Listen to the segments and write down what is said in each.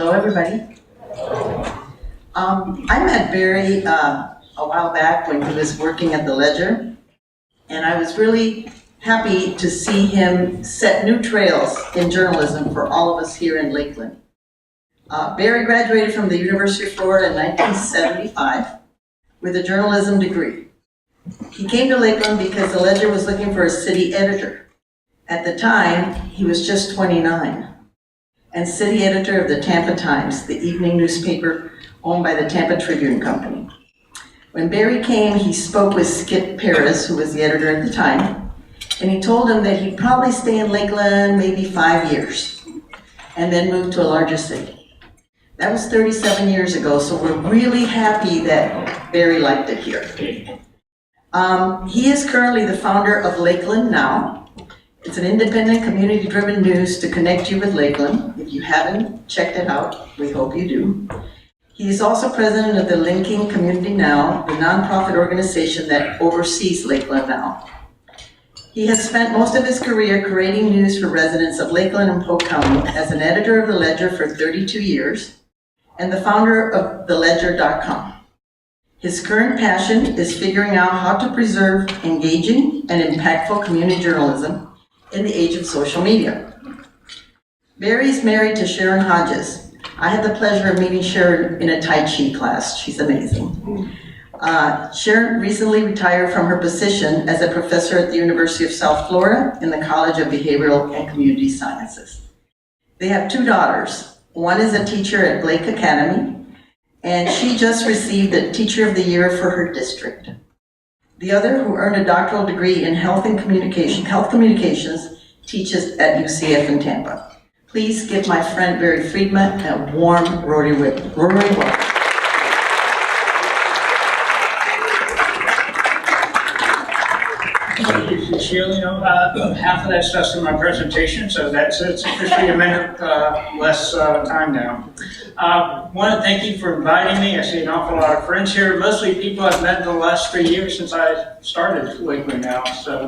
Hello, everybody. I met Barry a while back when he was working at the Ledger, and I was really happy to see him set new trails in journalism for all of us here in Lakeland. Barry graduated from the University of Florida in 1975 with a journalism degree. He came to Lakeland because the Ledger was looking for a city editor. At the time, he was just 29 and city editor of the Tampa Times, the evening newspaper owned by the Tampa Tribune Company. When Barry came, he spoke with Skip Perez, who was the editor at the time, and he told him that he'd probably stay in Lakeland maybe 5 years and then move to a larger city. That was 37 years ago, so we're really happy that Barry liked it here. He is currently the founder of Lakeland Now. It's an independent, community-driven news to connect you with Lakeland. If you haven't checked it out, we hope you do. He is also president of the Linking Community Now, the nonprofit organization that oversees Lakeland Now. He has spent most of his career creating news for residents of Lakeland and Polk County as an editor of the Ledger for 32 years and the founder of theledger.com. His current passion is figuring out how to preserve engaging and impactful community journalism in the age of social media. Barry is married to Sharon Hodges. I had the pleasure of meeting Sharon in a Tai Chi class. She's amazing. Sharon recently retired from her position as a professor at the University of South Florida in the College of Behavioral and Community Sciences. They have 2 daughters. One is a teacher at Blake Academy, and she just received the Teacher of the Year for her district. The other, who earned a doctoral degree in health communications, teaches at UCF in Tampa. Please give my friend Barry Friedman a warm Rotary welcome. Thank you, Sheila. Half of that stuff's in my presentation, so it's officially a minute less time now. Want to thank you for inviting me. I see an awful lot of friends here, mostly people I've met in the last 3 years since I started Lakeland Now. So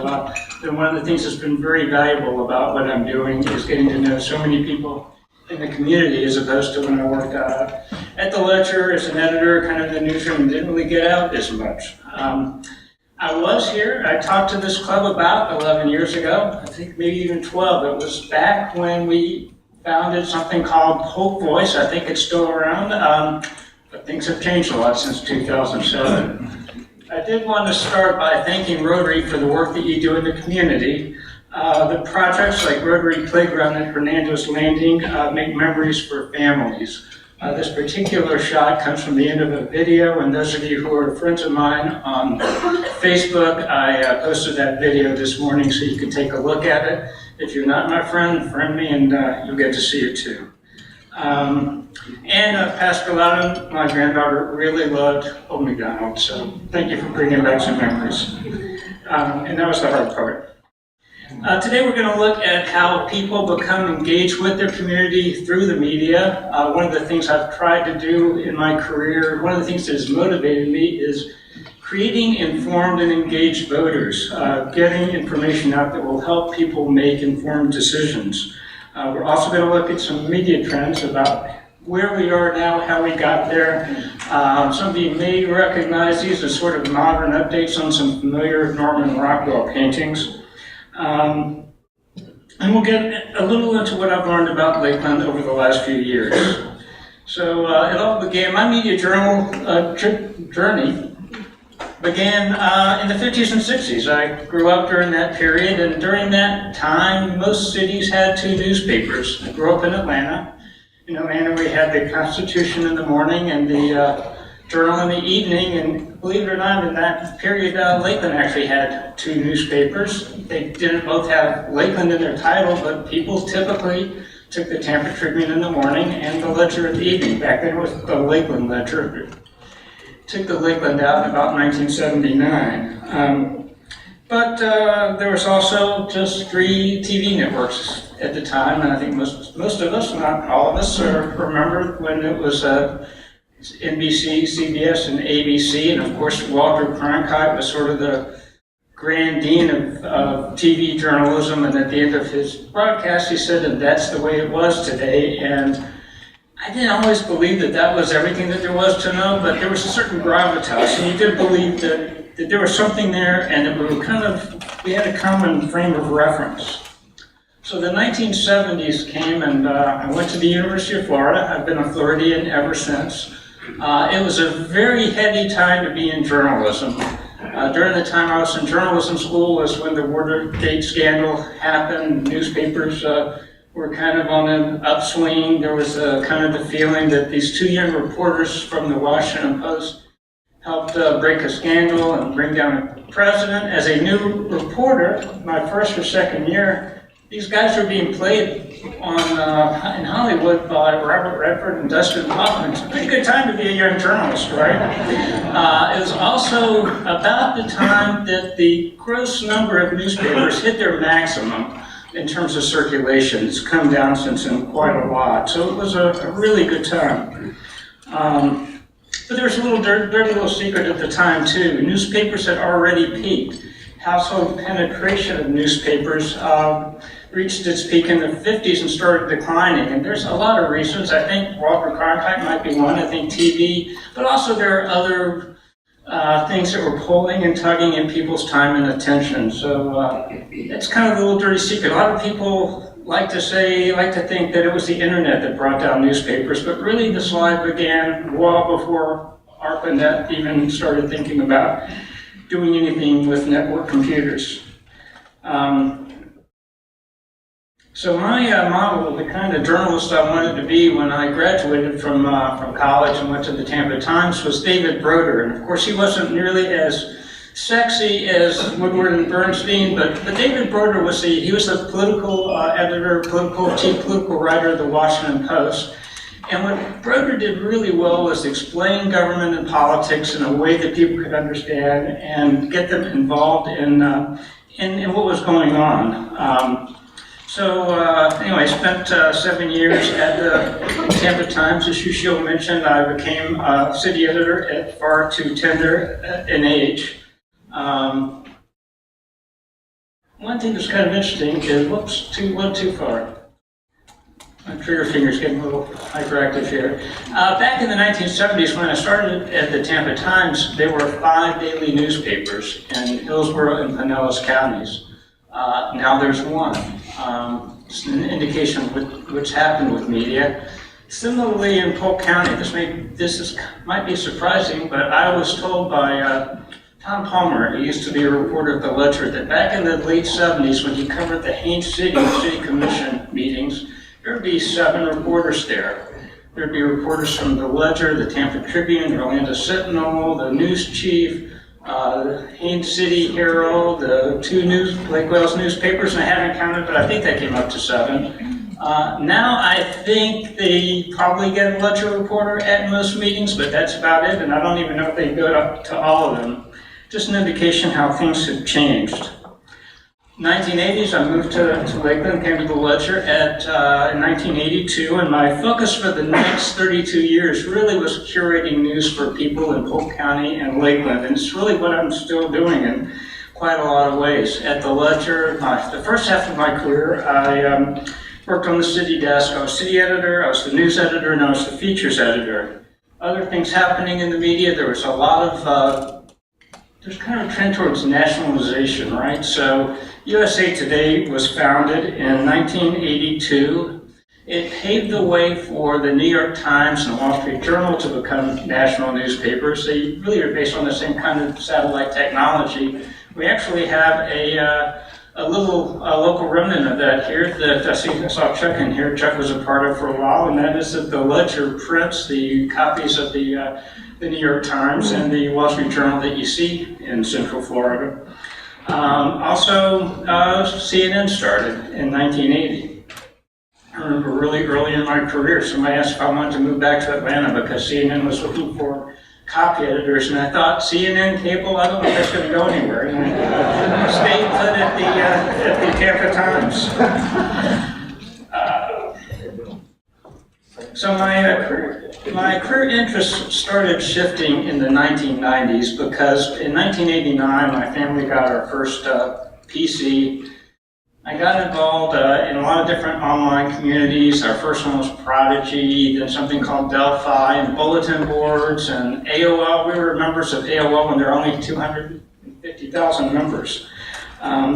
one of the things that's been very valuable about what I'm doing is getting to know so many people in the community, as opposed to when I worked at the Ledger as an editor, kind of in the newsroom, and didn't really get out as much. I was here. I talked to this club about 11 years ago, I think maybe even 12. It was back when we founded something called Hope Voice. I think it's still around, but things have changed a lot since 2007. I did want to start by thanking Rotary for the work that you do in the community. The projects like Rotary Playground at Hernando's Landing make memories for families. This particular shot comes from the end of a video, and those of you who are friends of mine on Facebook, I posted that video this morning so you can take a look at it. If you're not my friend, friend me, and you'll get to see it too. Pastor Loudon, my granddaughter, really loved Old MacDonald, so thank you for bringing back some memories. And that was the hard part. Today we're going to look at how people become engaged with their community through the media. One of the things I've tried to do in my career, one of the things that has motivated me is creating informed and engaged voters, getting information out that will help people make informed decisions. We're also going to look at some media trends about where we are now, how we got there. Some of you may recognize these as sort of modern updates on some familiar Norman Rockwell paintings. And we'll get a little into what I've learned about Lakeland over the last few years. So it all began, my media journal journey began in the 50s and 60s. I grew up during that period, and during that time, most cities had 2 newspapers. I grew up in Atlanta. In Atlanta, we had the Constitution in the morning and the Journal in the evening, and believe it or not, in that period, Lakeland actually had 2 newspapers. They didn't both have Lakeland in their title, but people typically took the Tampa Tribune in the morning and the Ledger in the evening. Back then it was the Lakeland Ledger. Took the Lakeland out in about 1979. But there was also just 3 TV networks at the time, and I think most of us, not all of us, remember when it was NBC, CBS, and ABC, and of course Walter Cronkite was sort of the grand dean of TV journalism, and at the end of his broadcast he said that that's the way it was today, and I didn't always believe that that was everything that there was to know, but there was a certain gravitas, and you did believe that there was something there, and that we had a common frame of reference. So the 1970s came, and I went to the University of Florida. I've been a Floridian ever since. It was a very heady time to be in journalism. During the time I was in journalism school was when the Watergate scandal happened. Newspapers were kind of on an upswing. There was kind of the feeling that these two young reporters from the Washington Post helped break a scandal and bring down a president. As a new reporter, my first or second year, these guys were being played on in Hollywood by Robert Redford and Dustin Hoffman. It's a pretty good time to be a young journalist, right? It was also about the time that the gross number of newspapers hit their maximum in terms of circulation. It's come down since then quite a lot. So it was a really good time. But there was a little dirty little secret at the time too. Newspapers had already peaked. Household penetration of newspapers reached its peak in the 50s and started declining. And there's a lot of reasons. I think Walter Cronkite might be one. I think TV, but also there are other things that were pulling and tugging in people's time and attention. So it's kind of a little dirty secret. A lot of people like to think that it was the internet that brought down newspapers, but really the slide began well before ARPANET even started thinking about doing anything with network computers. So my model of the kind of journalist I wanted to be when I graduated from college and went to the Tampa Times was David Broder. And of course he wasn't nearly as sexy as Woodward and Bernstein, but David Broder was the political editor, chief political writer of the Washington Post. And what Broder did really well was explain government and politics in a way that people could understand and get them involved in what was going on. Anyway, I spent 7 years at the Tampa Times. As Shushil mentioned, I became city editor at far too tender an age. One thing that's kind of interesting is, went too far. My trigger finger's getting a little hyperactive here. Back in the 1970s, when I started at the Tampa Times, there were 5 daily newspapers in Hillsborough and Pinellas counties. Now there's 1. It's an indication of what's happened with media. Similarly, in Polk County, this might be surprising, but I was told by Tom Palmer, he used to be a reporter at the Ledger, that back in the late 70s, when he covered the Haines City Commission meetings, there would be 7 reporters there. There'd be reporters from the Ledger, the Tampa Tribune, the Orlando Sentinel, the News Chief, the Haines City Herald, the 2 Lake Wales newspapers, and I haven't counted, but I think that came up to 7. Now I think they probably get a Ledger reporter at most meetings, but that's about it, and I don't even know if they go up to all of them. Just an indication how things have changed. 1980s, I moved to Lakeland, came to the Ledger in 1982, and my focus for the next 32 years really was curating news for people in Polk County and Lakeland, and it's really what I'm still doing in quite a lot of ways. At the Ledger, the first half of my career, I worked on the city desk. I was city editor, I was the news editor, and I was the features editor. Other things happening in the media, there was a lot of there's kind of a trend towards nationalization, right? So USA Today was founded in 1982. It paved the way for the New York Times and the Wall Street Journal to become national newspapers. They really are based on the same kind of satellite technology. We actually have a local remnant of that here that I saw Chuck in here. Chuck was a part of for a while, and that is that the Ledger prints the copies of the New York Times and the Wall Street Journal that you see in Central Florida. Also, CNN started in 1980. I remember really early in my career, somebody asked if I wanted to move back to Atlanta because CNN was looking for copy editors, and I thought, CNN, cable, I don't know if that's going to go anywhere. And I stayed put at the Tampa Times. So my career interests started shifting in the 1990s because in 1989 my family got our first PC. I got involved in a lot of different online communities. Our first one was Prodigy, then something called Delphi, and bulletin boards, and AOL. We were members of AOL when there were only 250,000 members.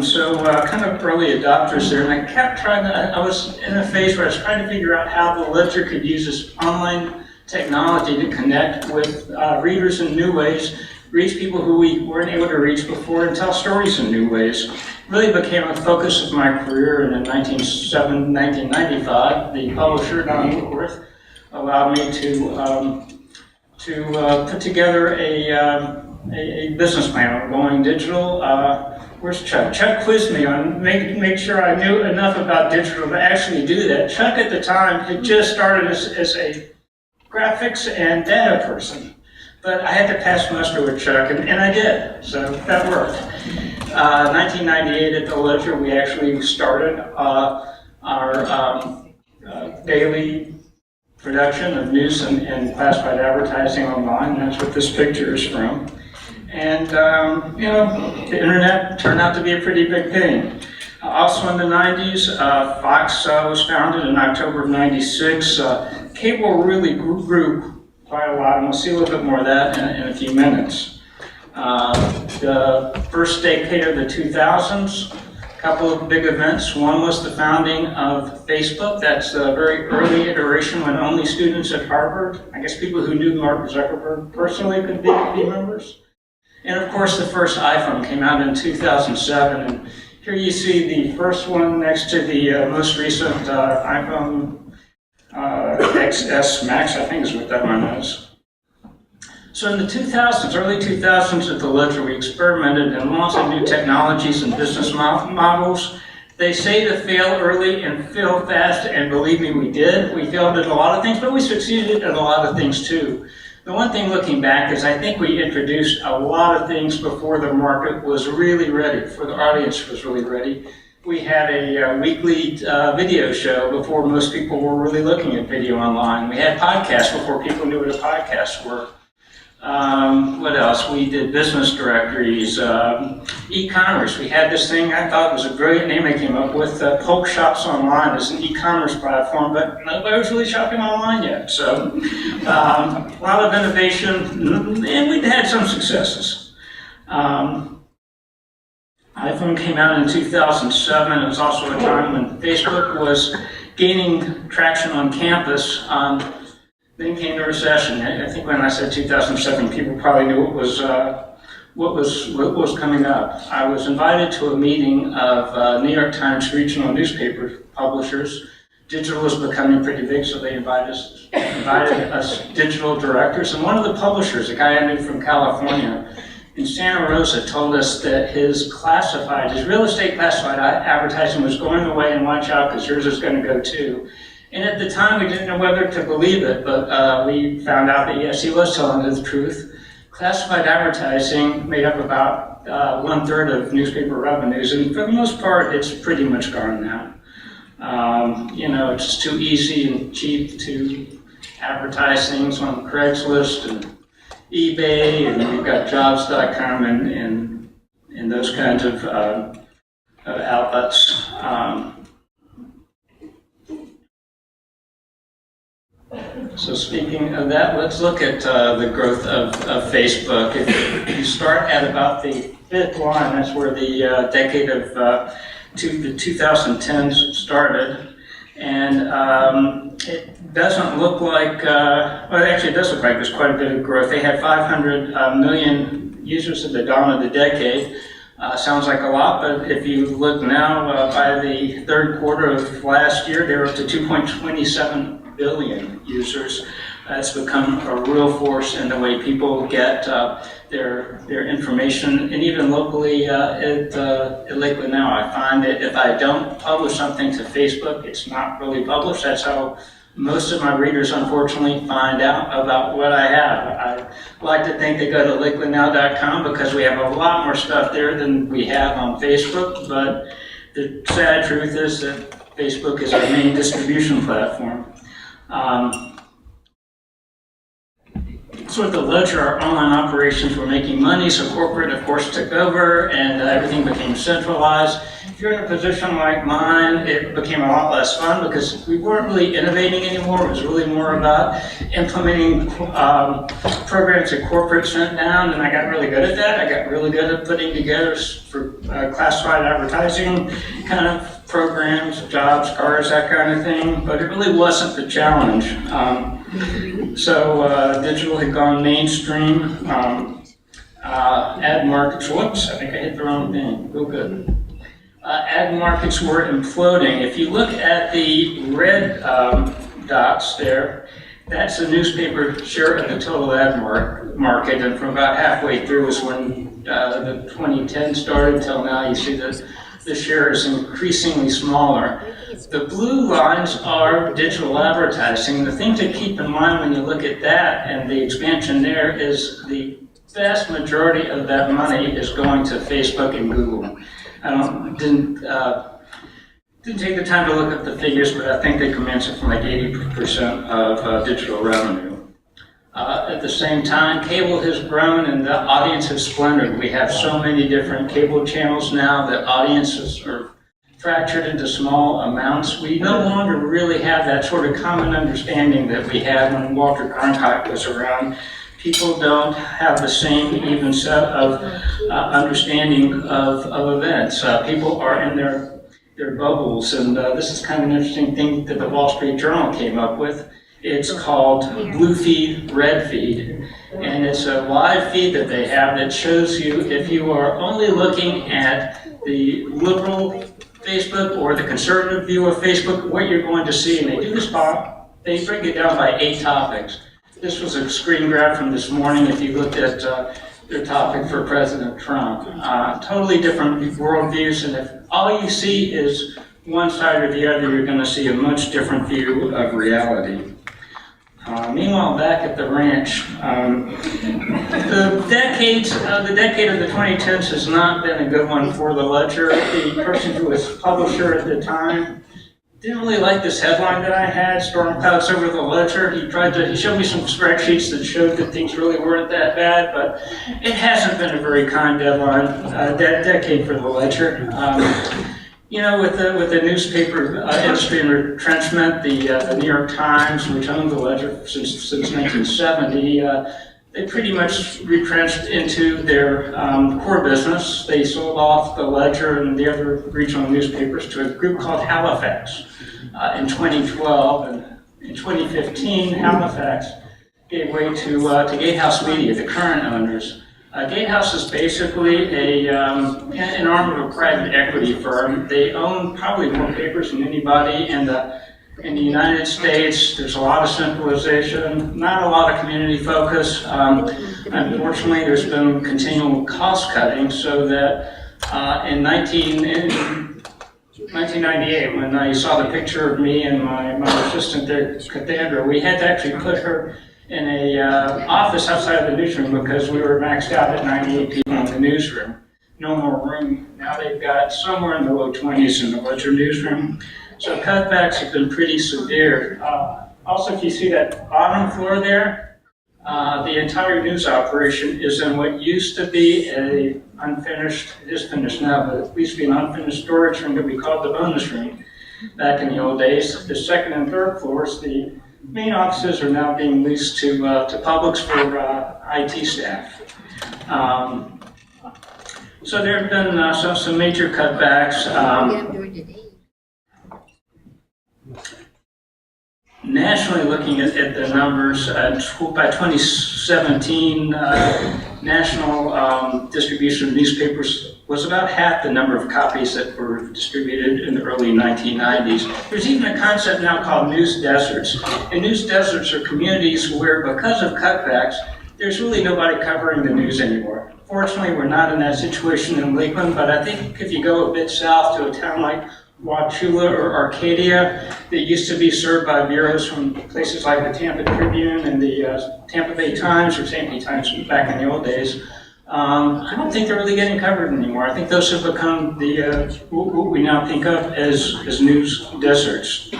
So kind of early adopters there, and I kept trying to, I was in a phase where I was trying to figure out how the Ledger could use this online technology to connect with readers in new ways, reach people who we weren't able to reach before, and tell stories in new ways. Really became a focus of my career, and in 1995, the publisher, Don Woodworth, allowed me to put together a business plan of going digital. Where's Chuck? Chuck quizzed me on make sure I knew enough about digital to actually do that. Chuck at the time had just started as a graphics and data person, but I had to pass muster with Chuck, and I did, so that worked. 1998 at the Ledger, we actually started our daily production of news and classified advertising online. That's what this picture is from. And, you know, the internet turned out to be a pretty big thing. Also in the 90s, Fox was founded in October of 96. Cable really grew quite a lot, and we'll see a little bit more of that in a few minutes. The first decade of the 2000s, a couple of big events. One was the founding of Facebook. That's a very early iteration when only students at Harvard, I guess people who knew Mark Zuckerberg personally, could be members. And of course, the first iPhone came out in 2007. And here you see the first one next to the most recent iPhone XS Max, I think is what that one is. So in the 2000s, early 2000s at the Ledger, we experimented and launched new technologies and business models. They say to fail early and fail fast, and believe me, we did. We failed at a lot of things, but we succeeded at a lot of things too. The one thing looking back is I think we introduced a lot of things before the market was really ready, before the audience was really ready. We had a weekly video show before most people were really looking at video online. We had podcasts before people knew what a podcast were. What else? We did business directories, e-commerce. We had this thing, I thought it was a brilliant name I came up with, Polk Shops Online as an e-commerce platform, but nobody was really shopping online yet. So a lot of innovation, and we'd had some successes. iPhone came out in 2007. It was also a time when Facebook was gaining traction on campus. Then came the recession. I think when I said 2007, people probably knew what was coming up. I was invited to a meeting of New York Times regional newspaper publishers. Digital was becoming pretty big, so they invited us digital directors. And one of the publishers, a guy I knew from California, in Santa Rosa, told us that his real estate classified advertising was going away, and watch out because yours is going to go too. And at the time, we didn't know whether to believe it, but we found out that yes, he was telling the truth. Classified advertising made up about 1/3 of newspaper revenues, and for the most part, it's pretty much gone now. You know, it's just too easy and cheap to advertise things on Craigslist and eBay, and we've got jobs.com and those kinds of outlets. So speaking of that, let's look at the growth of Facebook. If you start at about the fifth line, that's where the decade of the 2010s started. And it doesn't look like, well, actually it does look like there's quite a bit of growth. They had 500 million users at the dawn of the decade. Sounds like a lot, but if you look now, by the third quarter of last year, they were up to 2.27 billion users. It's become a real force in the way people get their information, and even locally at Lakewood Now, I find that if I don't publish something to Facebook, it's not really published. That's how most of my readers, unfortunately, find out about what I have. I like to think they go to lakewoodnow.com because we have a lot more stuff there than we have on Facebook, but the sad truth is that Facebook is our main distribution platform. So at the Ledger, our online operations were making money, so corporate, of course, took over, and everything became centralized. if you're in a position like mine, it became a lot less fun because we weren't really innovating anymore. It was really more about implementing programs that corporate sent down, and I got really good at that. I got really good at putting together for classified advertising kind of programs, jobs, cars, that kind of thing, but it really wasn't the challenge. So digital had gone mainstream. Ad markets, whoops, I think I hit the wrong thing, real good. Ad markets were imploding. If you look at the red dots there, that's the newspaper share of the total ad market, and from about halfway through is when the 2010 started till now, you see that the share is increasingly smaller. The blue lines are digital advertising. The thing to keep in mind when you look at that and the expansion there is the vast majority of that money is going to Facebook and Google. I didn't take the time to look at the figures, but I think they commence at from like 80% of digital revenue. At the same time, cable has grown and the audience has splintered. We have so many different cable channels now that audiences are fractured into small amounts. We no longer really have that sort of common understanding that we had when Walter Cronkite was around. People don't have the same even set of understanding of events. People are in their bubbles, and this is kind of an interesting thing that the Wall Street Journal came up with. It's called blue feed, red feed, and it's a live feed that they have that shows you if you are only looking at the liberal Facebook or the conservative view of Facebook, what you're going to see. And they do this they break it down by 8 topics. This was a screen grab from this morning if you looked at their topic for President Trump. Totally different worldviews, and if all you see is one side or the other, you're going to see a much different view of reality. Meanwhile, back at the ranch, the decade of the 2010s has not been a good one for the Ledger. The person who was publisher at the time didn't really like this headline that I had, "Storm Clouds Over the Ledger." He showed me some spreadsheets that showed that things really weren't that bad, but it hasn't been a very kind decade for the Ledger. You know, with the newspaper industry and retrenchment, the New York Times, which owned the Ledger since 1970, they pretty much retrenched into their core business. They sold off the Ledger and the other regional newspapers to a group called Halifax in 2012. And in 2015, Halifax gave way to Gatehouse Media, the current owners. Gatehouse is basically an arm of a private equity firm. They own probably more papers than anybody in the United States. There's a lot of centralization, not a lot of community focus. Unfortunately, there's been continual cost cutting, so that in 1998, when I saw the picture of me and my assistant there, Cassandra, we had to actually put her in a office outside of the newsroom because we were maxed out at 98 people in the newsroom. No more room. Now they've got somewhere in the low 20s in the Ledger newsroom. So cutbacks have been pretty severe. Also, if you see that bottom floor there, the entire news operation is in what used to be a unfinished, it is finished now, but it used to be an unfinished storage room that we called the bonus room back in the old days. The second and third floors, the main offices are now being leased to Publix for IT staff. So there have been some major cutbacks. Nationally, looking at the numbers, by 2017, national distribution of newspapers was about half the number of copies that were distributed in the early 1990s. There's even a concept now called news deserts. And news deserts are communities where, because of cutbacks, there's really nobody covering the news anymore. Fortunately, we're not in that situation in Lakeland, but I think if you go a bit south to a town like Wauchula or Arcadia, that used to be served by bureaus from places like the Tampa Tribune and the Tampa Bay Times or St. Bay Times back in the old days. I don't think they're really getting covered anymore. I think those have become what we now think of as news deserts.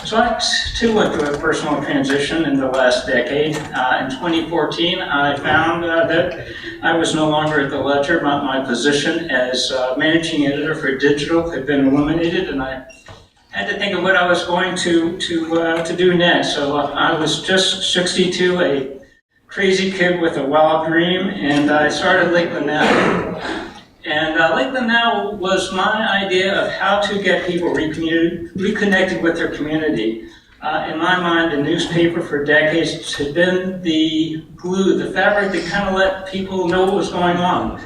So I too went through a personal transition in the last decade. In 2014, I found that I was no longer at the Ledger. My position as managing editor for digital had been eliminated, and I had to think of what I was going to do next. So I was just 62, a crazy kid with a wild dream, and I started Lakeland Now. And Lakeland Now was my idea of how to get people reconnected with their community. In my mind, the newspaper for decades had been the glue, the fabric that kind of let people know what was going on,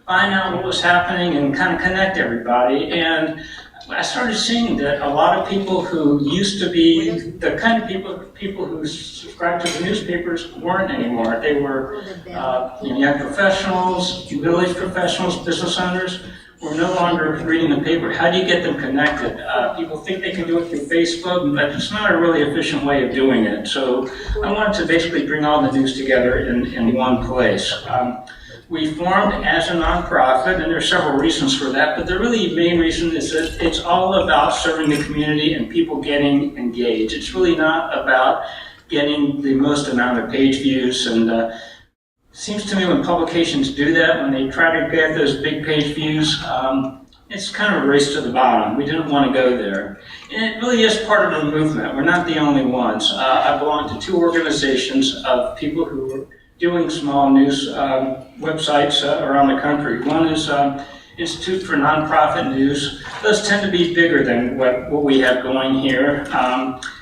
find out what was happening, and kind of connect everybody. And I started seeing that a lot of people who used to be the kind of people who subscribed to the newspapers weren't anymore. They were young professionals, village professionals, business owners were no longer reading the paper. How do you get them connected? People think they can do it through Facebook, but it's not a really efficient way of doing it. So I wanted to basically bring all the news together in one place. We formed as a nonprofit, and there are several reasons for that, but the really main reason is that it's all about serving the community and people getting engaged. It's really not about getting the most amount of page views, and it seems to me when publications do that, when they try to get those big page views, it's kind of a race to the bottom. We didn't want to go there. And it really is part of a movement. We're not the only ones. I belong to two organizations of people who are doing small news websites around the country. One is Institute for Nonprofit News. Those tend to be bigger than what we have going here.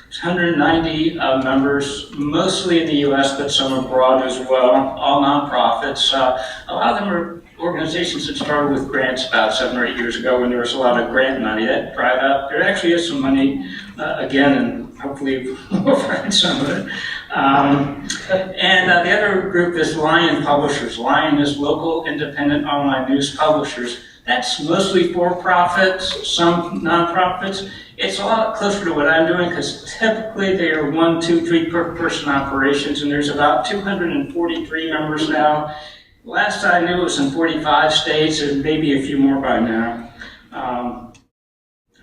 It's 190 members, mostly in the US, but some abroad as well, all nonprofits. A lot of them are organizations that started with grants about 7 or 8 years ago when there was a lot of grant money. That dried up. There actually is some money again, and hopefully we'll find some of it. And the other group is Lion Publishers. Lion is local independent online news publishers. That's mostly for-profits, some nonprofits. It's a lot closer to what I'm doing because typically they are 1, 2, 3 per person operations, and there's about 243 members now. Last I knew it was in 45 states, and maybe a few more by now.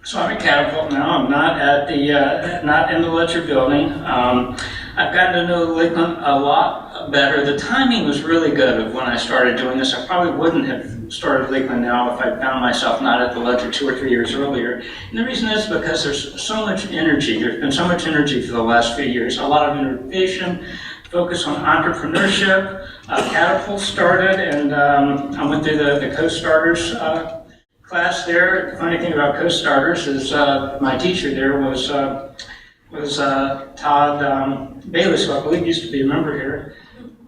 So I'm at Catapult now. I'm not at the not in the Ledger building. I've gotten to know Lakeland a lot better. The timing was really good of when I started doing this. I probably wouldn't have started Lakeland Now if I found myself not at the Ledger 2 or 3 years earlier. And the reason is because there's so much energy. There's been so much energy for the last few years. A lot of innovation, focus on entrepreneurship. Catapult started, and I went through the co-starters class there. The funny thing about co-starters is my teacher there was Todd Bayless, who I believe used to be a member here.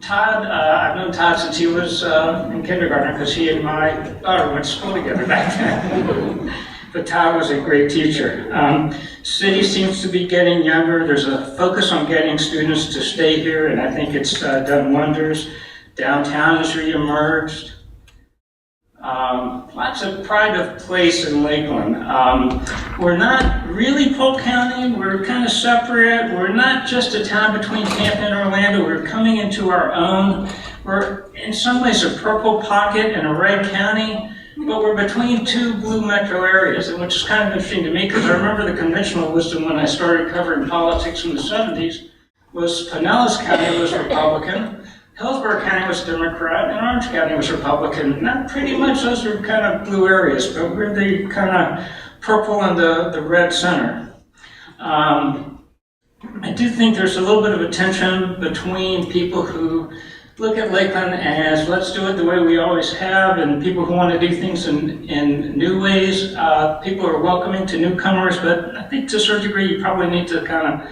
Todd, I've known Todd since he was in kindergarten because he and my daughter went to school together back then. But Todd was a great teacher. City seems to be getting younger. There's a focus on getting students to stay here, and I think it's done wonders. Downtown has reemerged. Lots of pride of place in Lakeland. We're not really Polk County. We're kind of separate. We're not just a town between Tampa and Orlando. We're coming into our own. We're in some ways a purple pocket in a red county, but we're between two blue metro areas, which is kind of interesting to me because I remember the conventional wisdom when I started covering politics in the 70s was Pinellas County was Republican, Hillsborough County was Democrat, and Orange County was Republican. Not pretty much, those are kind of blue areas, but we're the kind of purple and the red center. I do think there's a little bit of a tension between people who look at Lakeland as let's do it the way we always have, and people who want to do things in new ways. People are welcoming to newcomers, but I think to a certain degree you probably need to kind of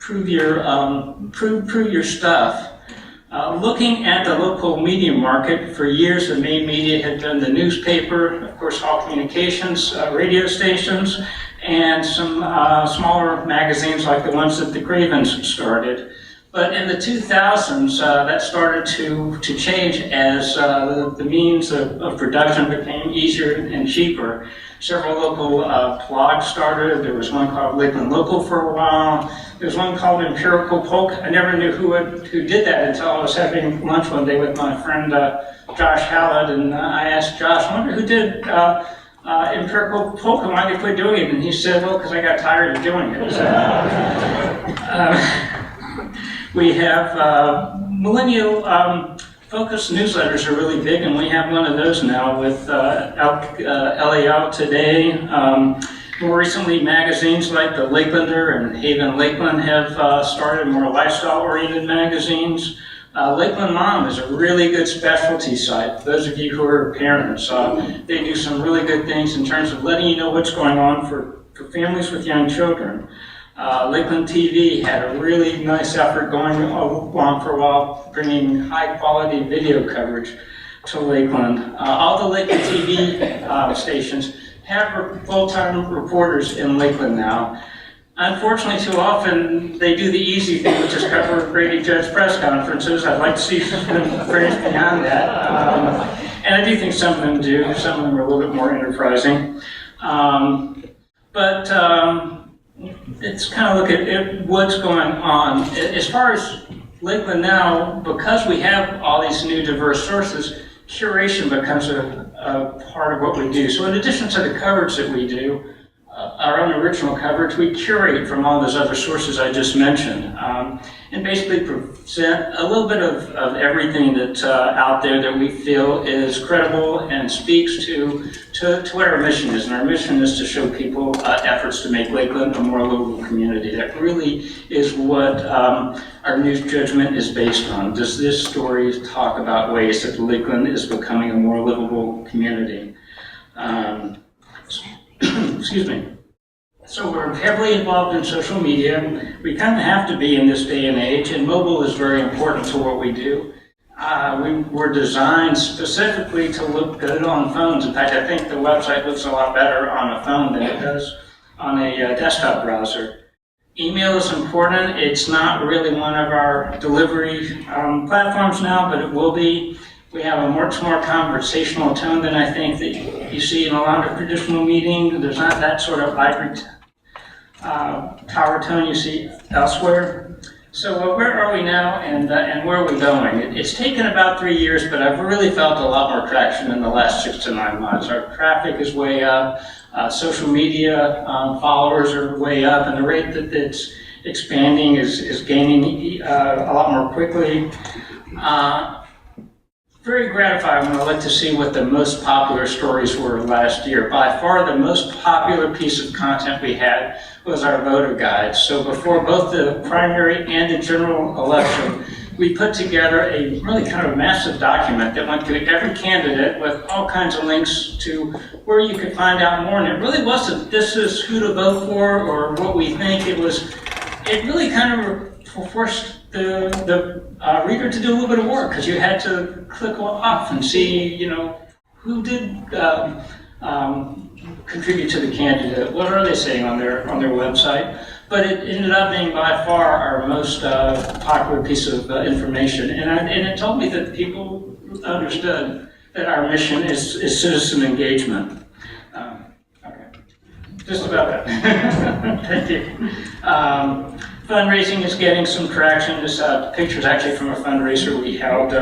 prove your stuff. Looking at the local media market, for years the main media had been the newspaper, of course Hall Communications, radio stations, and some smaller magazines like the ones that the Cravens started. But in the 2000s, that started to change as the means of production became easier and cheaper. Several local blogs started. There was one called Lakeland Local for a while. There was one called Empirical Polk. I never knew who did that until I was having lunch one day with my friend Josh Hallett, and I asked Josh, I wonder who did empirical polka, why did you quit doing it? And he said, well, because I got tired of doing it. So, we have millennial focused newsletters are really big, and we have one of those now with LA Out Today. More recently, magazines like the Lakelander and Haven Lakeland have started more lifestyle-oriented magazines. Lakeland Mom is a really good specialty site. For those of you who are parents, they do some really good things in terms of letting you know what's going on for families with young children. Lakeland TV had a really nice effort going along for a while, bringing high-quality video coverage to Lakeland. All the Lakeland TV stations have full-time reporters in Lakeland now. Unfortunately, too often, they do the easy thing, which is cover Brady Judge press conferences. I'd like to see them finish beyond that. And I do think some of them do. Some of them are a little bit more enterprising. It's kind of look at what's going on. As far as Lakeland now, because we have all these new diverse sources, curation becomes a part of what we do. So in addition to the coverage that we do, our own original coverage, we curate from all those other sources I just mentioned, and basically present a little bit of everything that's out there that we feel is credible and speaks to what our mission is. And our mission is to show people efforts to make Lakeland a more livable community. That really is what our news judgment is based on. Does this story talk about ways that Lakeland is becoming a more livable community? Excuse me. So we're heavily involved in social media. We kind of have to be in this day and age, and mobile is very important to what we do. We were designed specifically to look good on phones. In fact, I think the website looks a lot better on a phone than it does on a desktop browser. Email is important. It's not really one of our delivery platforms now, but it will be. We have a much more conversational tone than I think that you see in a lot of traditional meetings. There's not that sort of ivory tower tone you see elsewhere. So where are we now, and where are we going? It's taken about 3 years, but I've really felt a lot more traction in the last 6 to 9 months. Our traffic is way up. Social media followers are way up, and the rate that it's expanding is gaining a lot more quickly. Very gratifying when I look to see what the most popular stories were last year. By far the most popular piece of content we had was our voter guide. So before both the primary and the general election, we put together a really kind of massive document that went to every candidate with all kinds of links to where you could find out more. And it really wasn't, this is who to vote for or what we think. It really kind of forced the reader to do a little bit of work, because you had to click off and see, who did contribute to the candidate. What are they saying on their website? But it ended up being by far our most popular piece of information, and it told me that people understood that our mission is citizen engagement. Okay, just about that. Thank you. Fundraising is getting some traction. This picture is actually from a fundraiser we held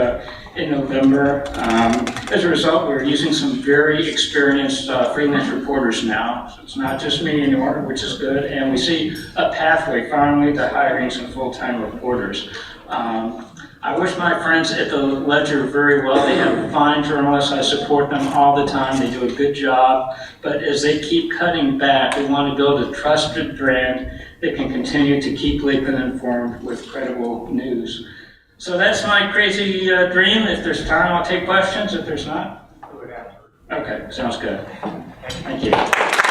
in November. As a result, we're using some very experienced freelance reporters now. So it's not just me anymore, which is good. And we see a pathway finally to hiring some full-time reporters. I wish my friends at the Ledger very well. They have fine journalists. I support them all the time. They do a good job. But as they keep cutting back, we want to build a trusted brand that can continue to keep Lakeland informed with credible news. So that's my crazy dream. If there's time, I'll take questions. If there's not, okay, sounds good. Thank you.